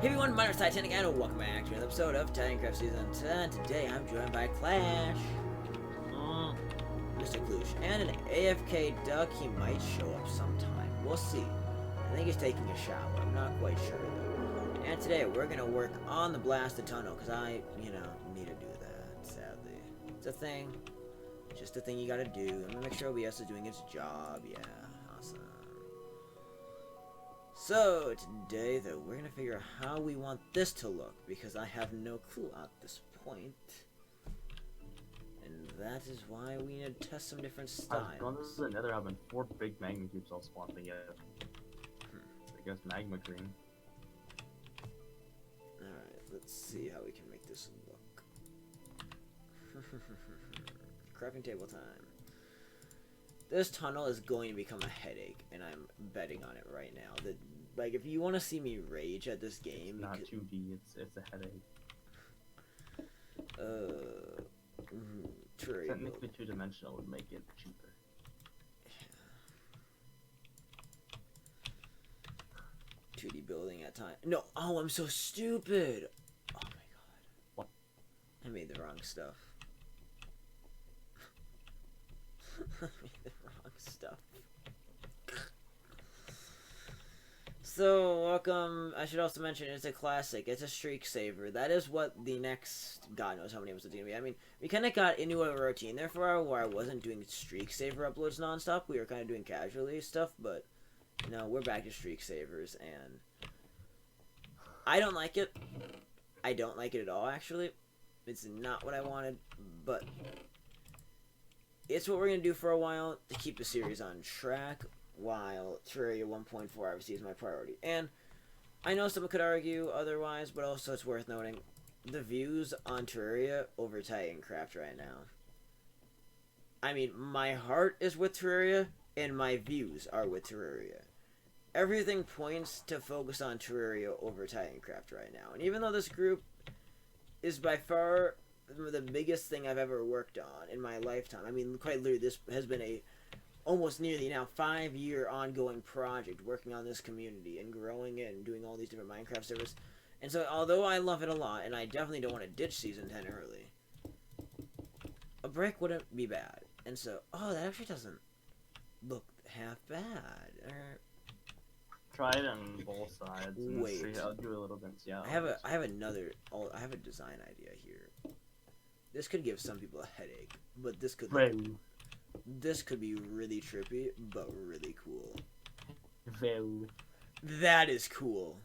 Hey everyone, my name is Titanic and welcome back to another episode of Titancraft Season 10. Today I'm joined by Clash, Mr. Kloosh, and an AFK Duck. He might show up sometime. We'll see. I think he's taking a shower. I'm not quite sure though. And today we're going to work on the blasted tunnel because I, need to do that, sadly. It's a thing. Just a thing you gotta do. I'm gonna make sure OBS is doing its job. Yeah, awesome. So, today, though, we're going to figure out how we want this to look, because I have no clue at this point. And that is why we need to test some different styles. I've gone to the nether, having 4 big magma cubes all spawned together. I guess magma green. Alright, let's see how we can make this look. Crafting table time. This tunnel is going to become a headache, and I'm betting on it right now. That, like, if you want to see me rage at this game, Not 2D, it's a headache. True. Technically 2-dimensional would make it cheaper. Yeah. 2D building at time. No, oh, I'm so stupid. Oh my god. What? I made the wrong stuff. I made the wrong stuff. So, welcome. I should also mention it's a classic. It's a streak saver. That is what the next, God knows how many episodes it's going to be. I mean, we kind of got into a routine there for a while where I wasn't doing streak saver uploads nonstop. We were kind of doing casually stuff, but no, we're back to streak savers, and I don't like it. I don't like it at all, actually. It's not what I wanted, but it's what we're going to do for a while to keep the series on track, while Terraria 1.4 obviously is my priority. And I know someone could argue otherwise, but also it's worth noting the views on Terraria over Titancraft right now. I mean, my heart is with Terraria, and my views are with Terraria. Everything points to focus on Terraria over Titancraft right now. And even though this group is by far the biggest thing I've ever worked on in my lifetime. I mean, quite literally, this has been a almost nearly now 5-year ongoing project working on this community and growing it and doing all these different Minecraft servers. And so, although I love it a lot, and I definitely don't want to ditch Season 10 early, a break wouldn't be bad. And so, oh, that actually doesn't look half bad. Try it on both sides. And Wait. see, I'll do a little bit. Yeah. I have a design idea here. This could give some people a headache, but this could be really trippy, but really cool. That is cool.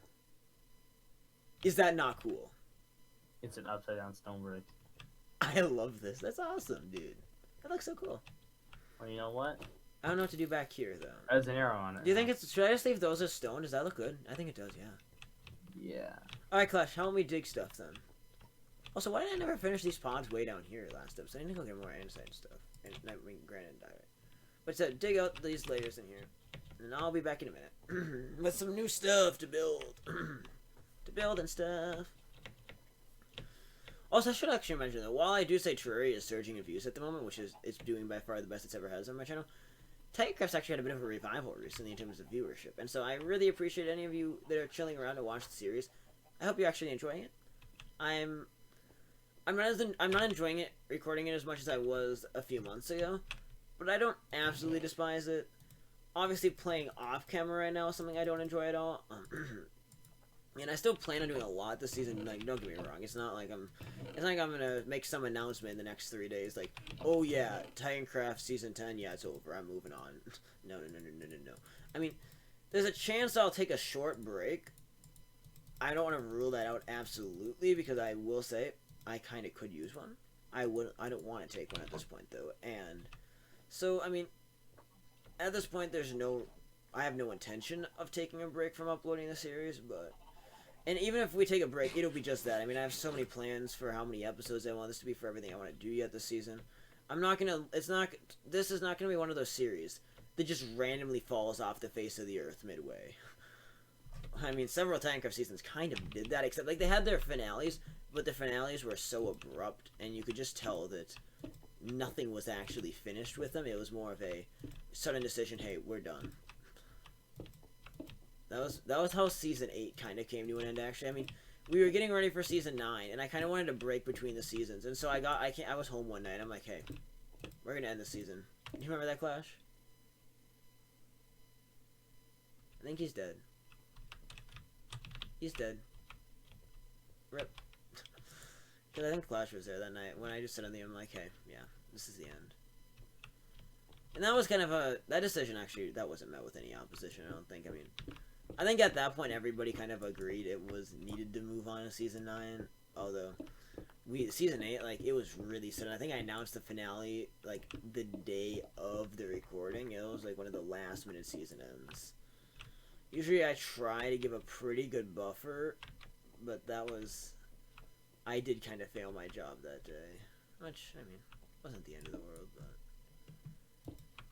Is that not cool? It's an upside down stone brick. I love this. That's awesome, dude. That looks so cool. Well, you know what? I don't know what to do back here though. There's an arrow on it. Do you think it's? Should I just leave those as stone? Does that look good? I think it does. Yeah. Yeah. All right, Clash. How about we dig stuff then? Also, why did I never finish these pods way down here last episode? I need to go get more andesite stuff. And I mean, granite diet. But so, dig out these layers in here. And I'll be back in a minute. With some new stuff to build. To build and stuff. Also, I should actually mention that while I do say Terraria is surging in views at the moment, which is it's doing by far the best it's ever has on my channel, Titancraft's actually had a bit of a revival recently in terms of viewership. And so I really appreciate any of you that are chilling around to watch the series. I hope you're actually enjoying it. I'm not enjoying it, recording it as much as I was a few months ago, but I don't absolutely despise it. Obviously, playing off camera right now is something I don't enjoy at all. And I still plan on doing a lot this season. Like, don't get me wrong, it's not like I'm gonna make some announcement in the next 3 days, like, oh yeah, Titancraft Season 10, yeah, it's over, I'm moving on. No. I mean, there's a chance I'll take a short break. I don't want to rule that out absolutely, because I will say I kind of could use one. I don't want to take one at this point though, and so I mean, at this point I have no intention of taking a break from uploading the series, and even if we take a break, it'll be just that. I mean, I have so many plans for how many episodes I want this to be, for everything I want to do yet this season. This is not gonna be one of those series that just randomly falls off the face of the earth midway. I mean, several Titancraft seasons kind of did that, except like they had their finales, but the finales were so abrupt, and you could just tell that nothing was actually finished with them. It was more of a sudden decision, hey, we're done. That was how Season 8 kind of came to an end, actually. I mean, we were getting ready for Season 9, and I kind of wanted to break between the seasons. And so I was home one night, and I'm like, hey, we're going to end the season. Do you remember that, Clash? I think he's dead. He's dead. Rip. Because I think Clash was there that night. When I just said on the I'm like, hey, yeah, this is the end. And that was kind of that decision, actually, that wasn't met with any opposition, I don't think. I mean, I think at that point, everybody kind of agreed it was needed to move on to Season 9. Although, Season 8, like, it was really sudden. I think I announced the finale, like, the day of the recording. It was, like, one of the last-minute season ends. Usually I try to give a pretty good buffer, but that was... I did kind of fail my job that day. Which, I mean, wasn't the end of the world, but...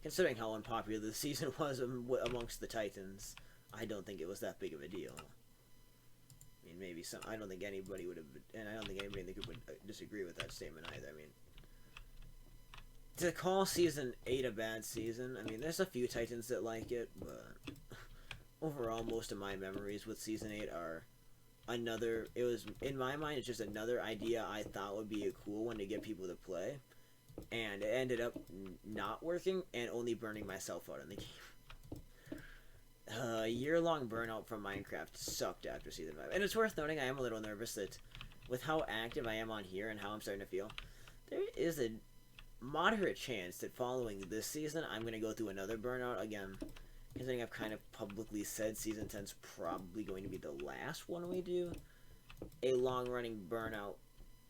Considering how unpopular the season was amongst the Titans, I don't think it was that big of a deal. I mean, maybe some... I don't think anybody would have... And I don't think anybody in the group would disagree with that statement either. I mean... To call Season 8 a bad season, I mean, there's a few Titans that like it, but... Overall, most of my memories with Season 8 are... Another... It was... In my mind, it's just another idea I thought would be a cool one to get people to play. And it ended up not working and only burning myself out in the game. A year-long burnout from Minecraft sucked after Season 5. And it's worth noting I am a little nervous that with how active I am on here and how I'm starting to feel, there is a moderate chance that following this season I'm going to go through another burnout again. Considering I've kind of publicly said Season 10's probably going to be the last one we do. A long-running burnout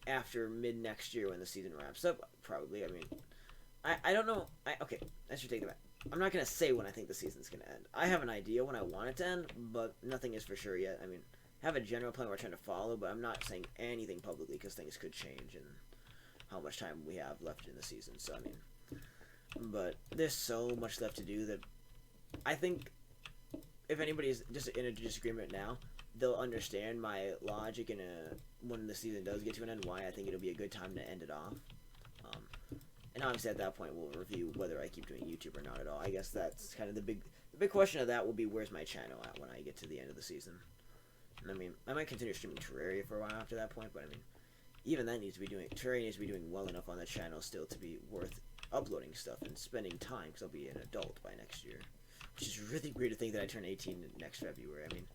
after mid-next year when the season wraps up, probably. I mean, I don't know. Okay, I should take that back. I'm not going to say when I think the season's going to end. I have an idea when I want it to end, but nothing is for sure yet. I mean, I have a general plan we're trying to follow, but I'm not saying anything publicly because things could change and how much time we have left in the season. So, I mean, but there's so much left to do that I think if anybody's just in a disagreement now, they'll understand my logic in when the season does get to an end, why I think it'll be a good time to end it off. And obviously at that point we'll review whether I keep doing YouTube or not at all. I guess that's kind of the big question of that will be where's my channel at when I get to the end of the season. And I mean, I might continue streaming Terraria for a while after that point, but I mean, even that needs to be Terraria needs to be doing well enough on the channel still to be worth uploading stuff and spending time, because I'll be an adult by next year. Which is really weird to think that I turn 18 next February. I mean,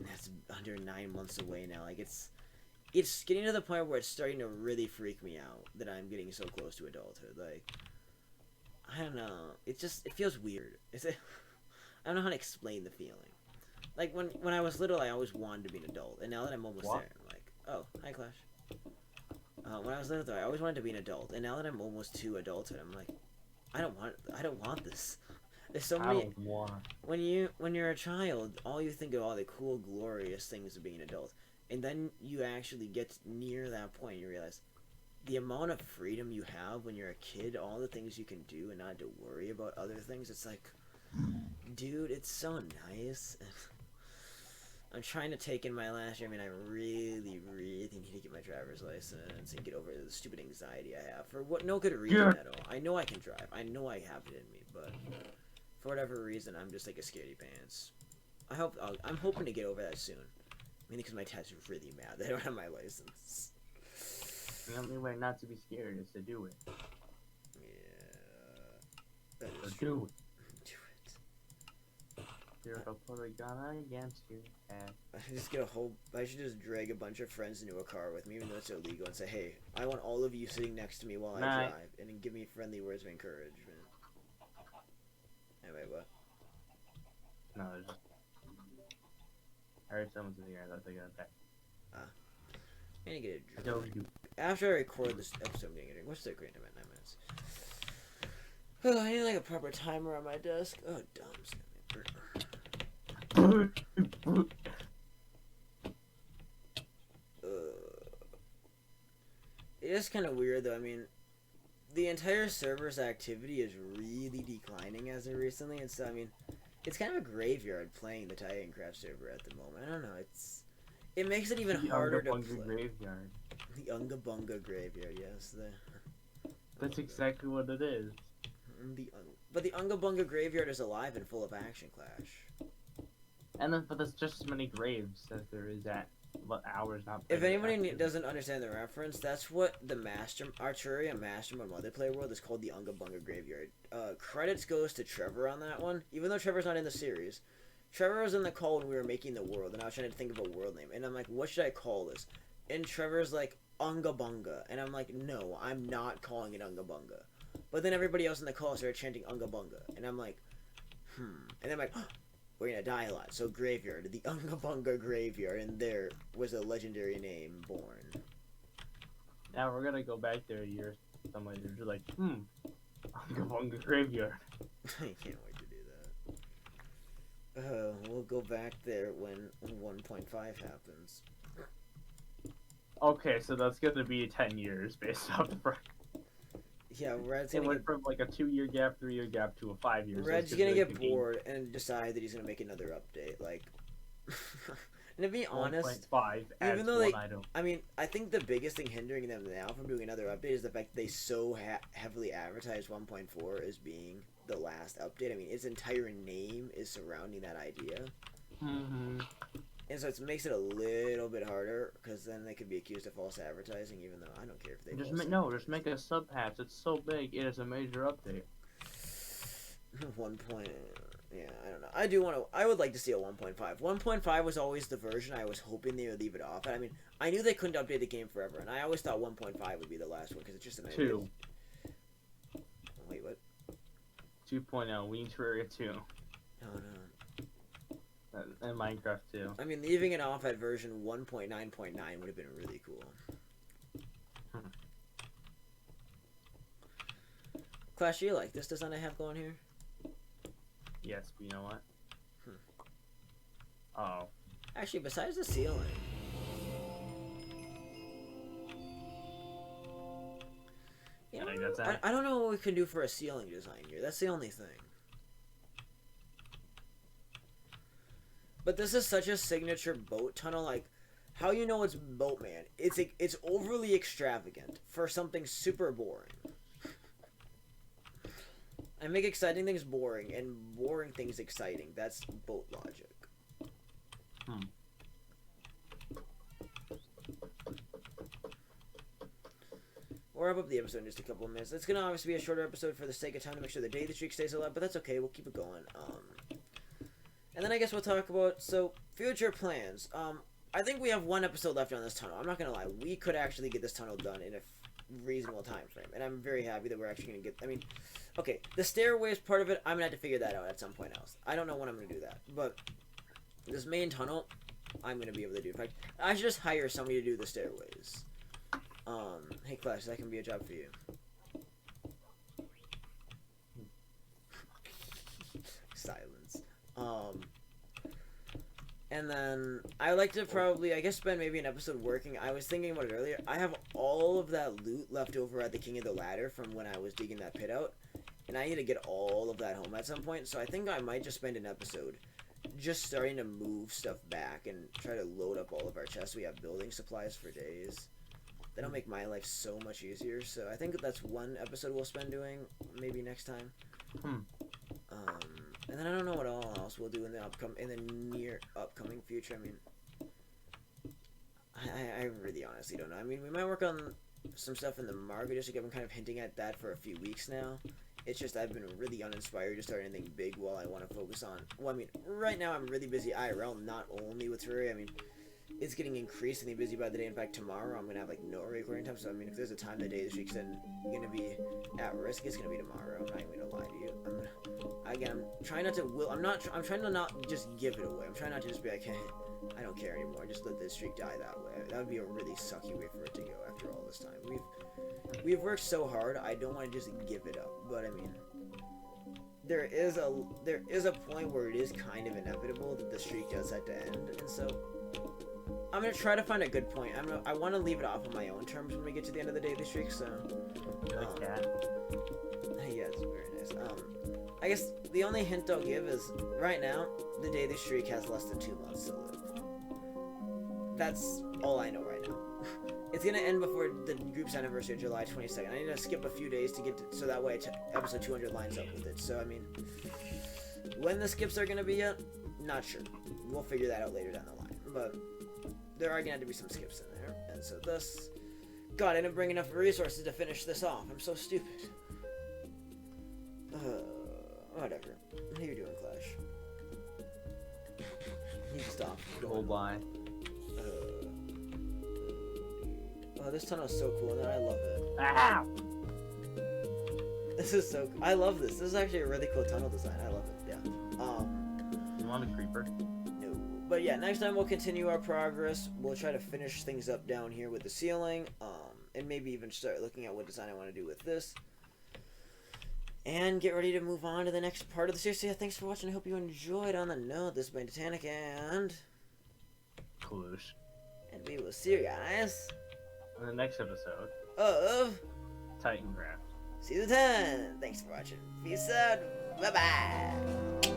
that's under 9 months away now. Like, it's getting to the point where it's starting to really freak me out that I'm getting so close to adulthood. Like, I don't know. It feels weird. I don't know how to explain the feeling. Like, when I was little, I always wanted to be an adult. And now that I'm almost there, I'm like, oh, hi, Clash. When I was little, though, I always wanted to be an adult. And now that I'm almost to adulthood, I'm like, I don't want this. There's so many. When you're a child, all you think of all the cool, glorious things of being an adult, and then you actually get near that point, you realize the amount of freedom you have when you're a kid, all the things you can do, and not have to worry about other things. It's like, dude, it's so nice. I'm trying to take in my last year. I mean, I really, really need to get my driver's license and get over the stupid anxiety I have for no good reason at all. I know I can drive. I know I have it in me, but for whatever reason, I'm just like a scaredy pants. I'm hoping to get over that soon. Mainly because my dad's really mad that I don't have my license. The only way not to be scared is to do it. Yeah. So do it. You're a polygon against you. I should just drag a bunch of friends into a car with me, even though it's illegal, and say, hey, I want all of you sitting next to me while I drive, and then give me friendly words of encouragement. Anyway, what? No, just... I heard someone's in here, I thought they got attacked. I'm gonna get a drink. After I record this episode, I'm gonna get a drink. What's the green time at 9 minutes? Oh, I need like a proper timer on my desk. Oh, dumb. It is kind of weird though. I mean, the entire server's activity is really declining as of recently, and so I mean, it's kind of a graveyard playing the Titancraft server at the moment. I don't know. It makes it even harder to play. Graveyard. The Unga Bunga graveyard. Yes, That's exactly what it is. But the Unga Bunga graveyard is alive and full of action, Clash. And then, but there's just as many graves as there is at hours not. If anybody doesn't understand the reference, that's what the Arturia Mastermind multiplayer world is called, the Unga Bunga Graveyard. Credits goes to Trevor on that one, even though Trevor's not in the series. Trevor was in the call when we were making the world, and I was trying to think of a world name, and I'm like, what should I call this? And Trevor's like, Unga Bunga, and I'm like, no, I'm not calling it Unga Bunga. But then everybody else in the call started chanting Unga Bunga, and I'm like, and then I'm like, we're gonna die a lot. So Graveyard, the Unga Bunga Graveyard, and there was a legendary name born. Now we're gonna go back there a year somewhere and be like, Unga Bunga Graveyard. I can't wait to do that. We'll go back there when 1.5 happens. Okay, so that's gonna be 10 years based off the. Yeah, Red's It gonna went get, from like a 2-year gap, 3-year gap to a 5 years. Red's gonna get bored and decide that he's gonna make another update. Like, and to be honest, 1.5 even though item. I mean, I think the biggest thing hindering them now from doing another update is the fact that they so heavily advertise 1.4 as being the last update. I mean, its entire name is surrounding that idea. And so it makes it a little bit harder, because then they could be accused of false advertising, even though I don't care if they just make a sub patch. It's so big, it is a major update. 1. Yeah, I don't know. I would like to see a 1.5. 1.5 was always the version I was hoping they would leave it off. I mean, I knew they couldn't update the game forever, and I always thought 1.5 would be the last one, because it's just an idea. 2. Wait, what? 2.0, we need Terraria 2. No. And Minecraft 2. I mean, leaving it off at version 1.9.9 would have been really cool. Clash, do you like this design I have going here? Yes, but you know what? Oh. Actually, besides the ceiling. You know, I don't know what we can do for a ceiling design here. That's the only thing. But this is such a signature boat tunnel, like, how you know it's Boatman? It's overly extravagant for something super boring. I make exciting things boring, and boring things exciting. That's boat logic. We'll wrap up the episode in just a couple of minutes. It's gonna obviously be a shorter episode for the sake of time to make sure the daily streak stays alive, but that's okay. We'll keep it going. And then I guess we'll talk about, future plans. I think we have one episode left on this tunnel. I'm not gonna lie, we could actually get this tunnel done in a reasonable time frame, and I'm very happy that we're actually gonna get. I mean, okay, the stairways part of it, I'm gonna have to figure that out at some point else. I don't know when I'm gonna do that, but this main tunnel, I'm gonna be able to do. In fact, I should just hire somebody to do the stairways. Hey Clash, that can be a job for you. Silence. And then I like to probably, I guess, spend maybe an episode working. I was thinking about it earlier. I have all of that loot left over at the King of the Ladder from when I was digging that pit out, and I need to get all of that home at some point. So I think I might just spend an episode just starting to move stuff back and try to load up all of our chests. We have building supplies for days. That'll make my life so much easier. So I think that's one episode we'll spend doing maybe next time. And then I don't know what all else we'll do in the near upcoming future. I mean, I really honestly don't know. I mean, we might work on some stuff in the Margo District. I've been kind of hinting at that for a few weeks now. It's just I've been really uninspired to start anything big while I want to focus on. Well, I mean, right now I'm really busy IRL, not only with Terraria. I mean, it's getting increasingly busy by the day. In fact, tomorrow I'm gonna have like no recording time. So I mean, if there's a time the day this week's then gonna be at risk, it's gonna be tomorrow. I'm not even gonna lie to you. I'm trying not to. I'm trying to not just give it away. I'm trying not to just be like, hey, I don't care anymore. Just let this streak die that way. That would be a really sucky way for it to go after all this time. We've worked so hard. I don't want to just give it up. But I mean, there is a point where it is kind of inevitable that the streak does have to end, and so I'm gonna try to find a good point. I want to leave it off on my own terms when we get to the end of the daily streak. So, yeah, it's very nice. I guess the only hint I'll give is right now the daily streak has less than 2 months to live. That's all I know right now. It's gonna end before the group's anniversary of July 22nd. I need to skip a few days to get so that way episode 200 lines up with it. So I mean, when the skips are gonna be yet, Not sure. We'll figure that out later down the line. But there are gonna have to be some skips in there. And so this... God, I didn't bring enough resources to finish this off. I'm so stupid. Whatever. What are you doing, Clash? You stop. Hold line. Oh, this tunnel is so cool, and I love it. Ah! This is so cool. I love this. This is actually a really cool tunnel design. I love it, yeah. You want a creeper? No. But yeah, next time we'll continue our progress. We'll try to finish things up down here with the ceiling. And maybe even start looking at what design I want to do with this. And get ready to move on to the next part of the series. So yeah, thanks for watching. I hope you enjoyed. On the note, this has been Titanic and... Clues. And we will see you guys... In the next episode of... Titancraft Season 10. Thanks for watching. Peace out. Bye-bye.